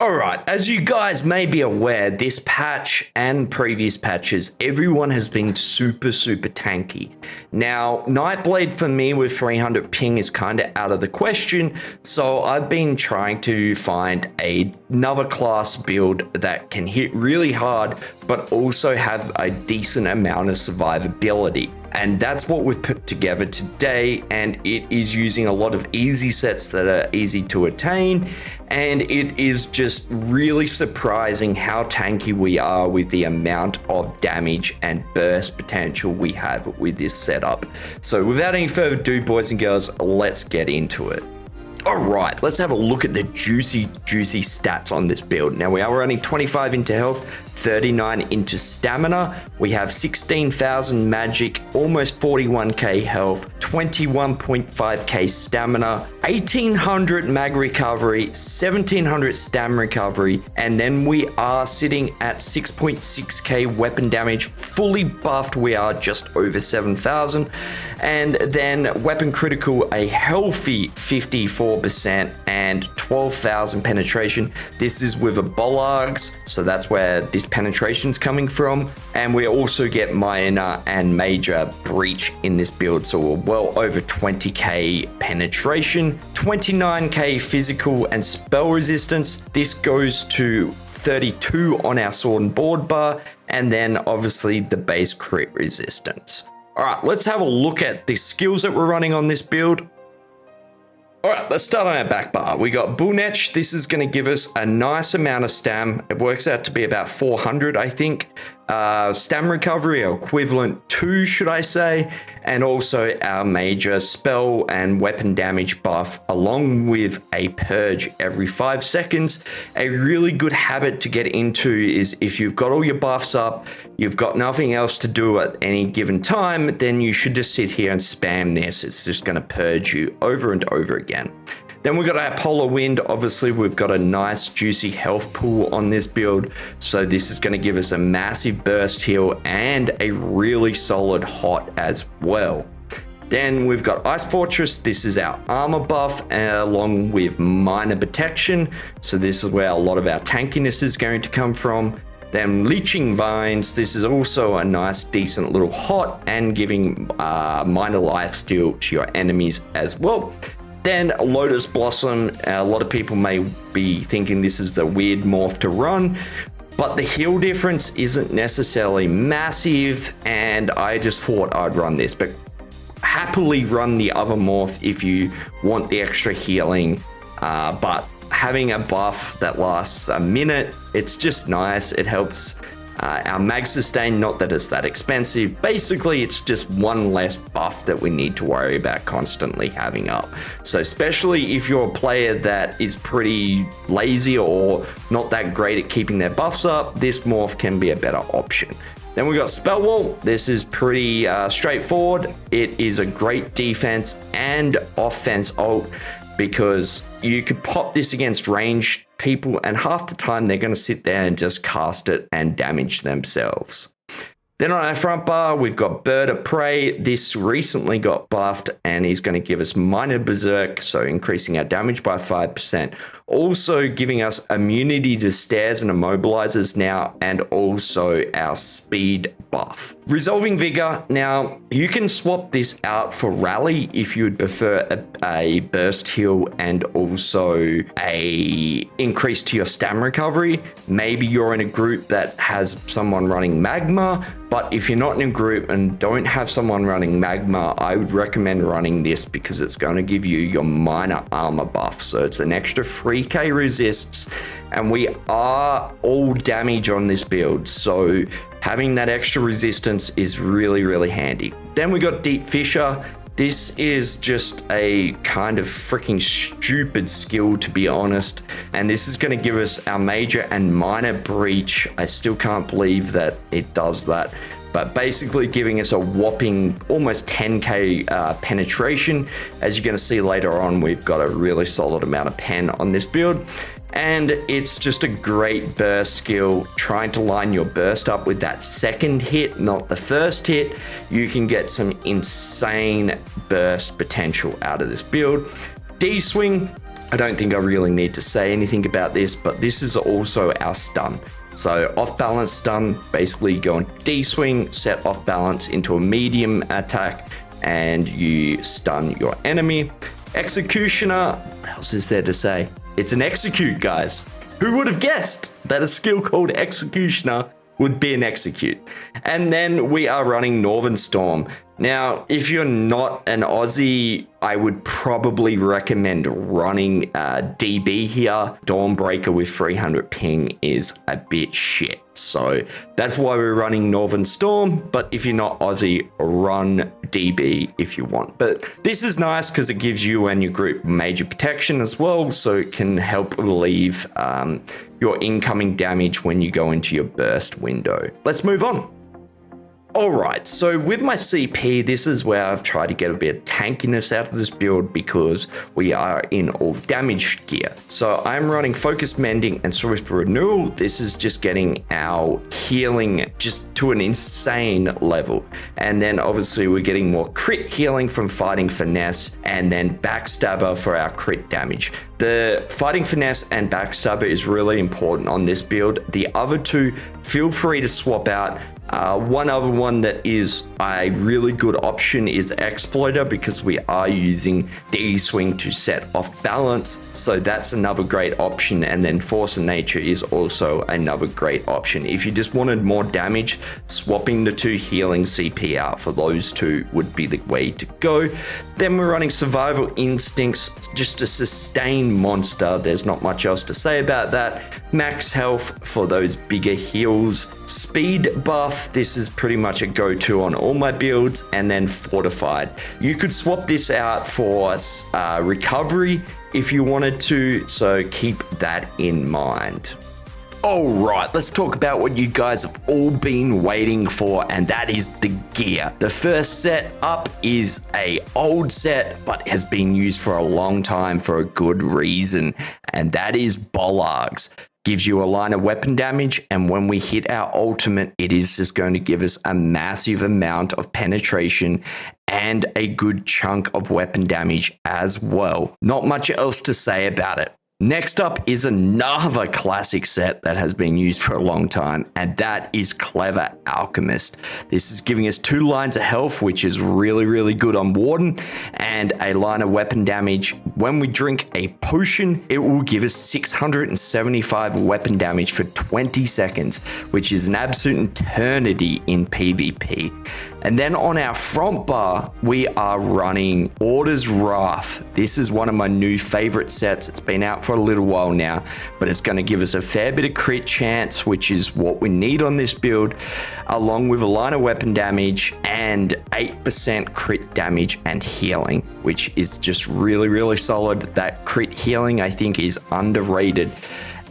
Alright, as you guys may be aware, this patch and previous patches, everyone has been super tanky. Now, Nightblade for me with 300 ping is kind of out of the question, so I've been trying to find another class build that can hit really hard, but also have a decent amount of survivability. And that's what we've put together today, and it is using a lot of easy sets that are easy to attain, and it is just really surprising how tanky we are with the amount of damage and burst potential we have with this setup. So without any further ado, boys and girls, let's get into it. Alright, let's have a look at the juicy stats on this build. Now we are running 25 into health, 39 into stamina. We have 16,000 magic, almost 41k health, 21.5k stamina, 1800 mag recovery, 1700 stam recovery, and then we are sitting at 6.6k weapon damage, fully buffed. We are just over 7,000, and then weapon critical, a healthy 54%, and 12,000 penetration. This is with a bollards, so that's where this penetration's coming from, and we also get minor and major breach in this build, so we're well over 20k penetration, 29k physical and spell resistance. This goes to 32 on our sword and board bar, and then obviously the base crit resistance. All right, let's have a look at the skills that we're running on this build. All right, let's start on our back bar. We got Bullnetch. This is going to give us a nice amount of stam. It works out to be about 400, I think. Stam recovery, equivalent to, should I say, and also our major spell and weapon damage buff, along with a purge every 5 seconds. A really good habit to get into is if you've got all your buffs up, you've got nothing else to do at any given time, then you should just sit here and spam this. It's just going to purge you over and over again. Then we've got our Polar Wind. Obviously, we've got a nice juicy health pool on this build. So this is going to give us a massive burst heal and a really solid hot as well. Then we've got Ice Fortress. This is our armor buff along with minor protection. So this is where a lot of our tankiness is going to come from. Then Leeching Vines. This is also a nice, decent little hot and giving minor lifesteal to your enemies as well. Then Lotus Blossom. A lot of people may be thinking this is the weird morph to run, but the heal difference isn't necessarily massive, and I just thought I'd run this, but happily run the other morph if you want the extra healing, but having a buff that lasts a minute, it's just nice. It helps our mag sustain, not that it's that expensive. Basically, it's just one less buff that we need to worry about constantly having up. So especially if you're a player that is pretty lazy or not that great at keeping their buffs up, this morph can be a better option. Then we got Spell Wall. This is pretty straightforward. It is a great defense and offense ult, because you could pop this against ranged people and half the time they're going to sit there and just cast it and damage themselves. Then on our front bar, we've got Bird of Prey. This recently got buffed and he's going to give us minor berserk, so increasing our damage by 5%. Also giving us immunity to stares and immobilizers now, and also our speed buff. Resolving Vigor. Now, you can swap this out for Rally if you would prefer a burst heal and also a increase to your stam recovery. Maybe you're in a group that has someone running Magma, but if you're not in a group and don't have someone running Magma, I would recommend running this because it's going to give you your minor armor buff. So it's an extra 3k resists, and we are all damage on this build, so having that extra resistance is really handy. Then we got Deep Fissure. This is just a kind of freaking stupid skill, to be honest. And this is going to give us our major and minor breach. I still can't believe that it does that. But basically giving us a whopping almost 10k penetration. As you're going to see later on, we've got a really solid amount of pen on this build. And it's just a great burst skill. Trying to line your burst up with that second hit, not the first hit. You can get some insane burst potential out of this build. D-Swing. I don't think I really need to say anything about this, but this is also our stun. So off balance stun, basically go on D swing, set off balance into a medium attack, and you stun your enemy. Executioner, what else is there to say? It's an execute, guys. Who would have guessed that a skill called Executioner would be an execute? And then we are running Northern Storm. Now, if you're not an Aussie, I would probably recommend running DB here. Dawnbreaker with 300 ping is a bit shit. So that's why we're running Northern Storm. But if you're not Aussie, run DB if you want. But this is nice because it gives you and your group major protection as well. So it can help relieve your incoming damage when you go into your burst window. Let's move on. Alright, so with my CP, this is where I've tried to get a bit of tankiness out of this build because we are in all damage gear. So I'm running Focused Mending and Swift Renewal. This is just getting our healing just to an insane level. And then obviously we're getting more crit healing from Fighting Finesse and then Backstabber for our crit damage. The Fighting Finesse and Backstabber is really important on this build. The other two, feel free to swap out. One other one that is a really good option is Exploiter because we are using D swing to set off balance. So that's another great option. And then Force of Nature is also another great option. If you just wanted more damage, swapping the two healing CP out for those two would be the way to go. Then we're running Survival Instincts, just a sustain monster. There's not much else to say about that. Max health for those bigger heals. Speed buff, this is pretty much a go-to on all my builds. And then Fortified. You could swap this out for recovery if you wanted to, so keep that in mind. All right, let's talk about what you guys have all been waiting for, and that is the gear. The first set up is a old set, but has been used for a long time for a good reason, and that is Bollards. Gives you a line of weapon damage, and when we hit our ultimate, it is just going to give us a massive amount of penetration and a good chunk of weapon damage as well. Not much else to say about it. Next up is another classic set that has been used for a long time, and that is Clever Alchemist. This is giving us 2 lines of health, which is really, really good on Warden, and a line of weapon damage. When we drink a potion, it will give us 675 weapon damage for 20 seconds, which is an absolute eternity in PvP. And then on our front bar, we are running Order's Wrath. This is one of my new favorite sets. It's been out for a little while now, but it's going to give us a fair bit of crit chance, which is what we need on this build, along with a line of weapon damage and 8% crit damage and healing, which is just really, really solid. That crit healing, I think, is underrated.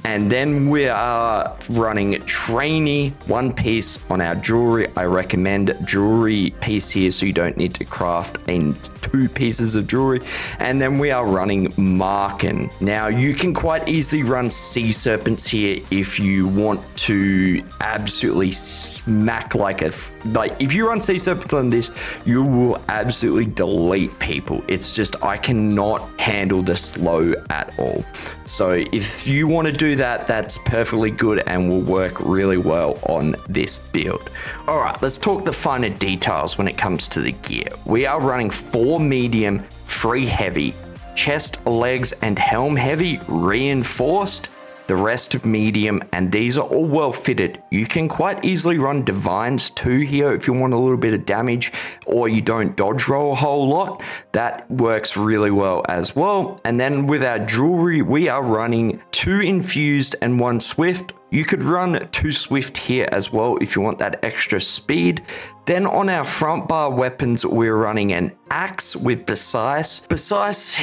And then we are running Trainee, 1 piece on our jewelry. I recommend jewelry piece here so you don't need to craft in 2 pieces of jewelry. And then we are running Marken. Now you can quite easily run Sea Serpents here if you want to absolutely smack if you run Sea Serpents on this, you will absolutely delete people. It's just, I cannot handle the slow at all. So if you want to do that, that's perfectly good and will work really well on this build. All right, let's talk the finer details when it comes to the gear. We are running 4 medium, 3 heavy, chest, legs, and helm heavy reinforced. The rest of medium, and these are all well fitted. You can quite easily run Divines too here if you want a little bit of damage or you don't dodge roll a whole lot. That works really well as well. And then with our jewelry, we are running 2 infused and 1 swift. You could run 2 swift here as well if you want that extra speed. Then on our front bar weapons, we're running an axe with Precise. Precise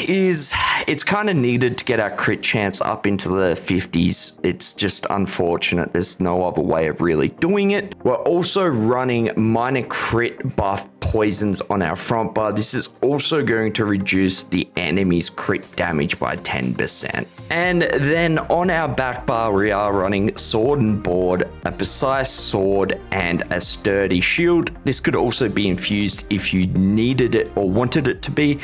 it's kind of needed to get our crit chance up into the 50s. It's just unfortunate. There's no other way of really doing it. We're also running minor crit buff poisons on our front bar. This is also going to reduce the enemy's crit damage by 10%. And then on our back bar, we are running sword and board, a precise sword, and a sturdy shield. This could also be infused if you needed it or wanted it to be.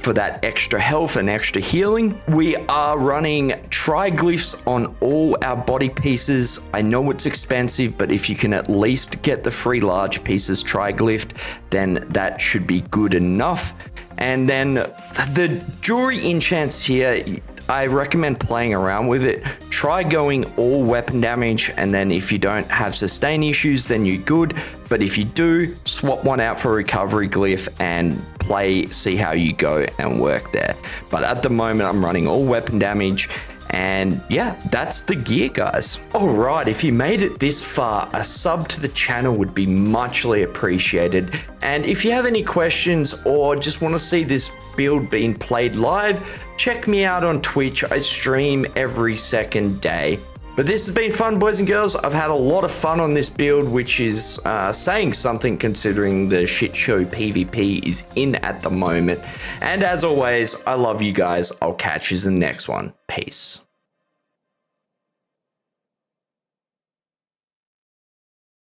for that extra health and extra healing. We are running triglyphs on all our body pieces. I know it's expensive, but if you can at least get the free large pieces triglyphed, then that should be good enough. And then the jewelry enchants here, I recommend playing around with it. Try going all weapon damage, and then if you don't have sustain issues, then you're good. But if you do, swap one out for a recovery glyph and play, see how you go and work there. But at the moment, I'm running all weapon damage. And yeah, that's the gear, guys. All right, if you made it this far, a sub to the channel would be muchly appreciated. And if you have any questions or just want to see this build being played live, check me out on Twitch. I stream every second day. But this has been fun, boys and girls. I've had a lot of fun on this build, which is saying something considering the shit show PvP is in at the moment. And as always, I love you guys. I'll catch you in the next one. Peace.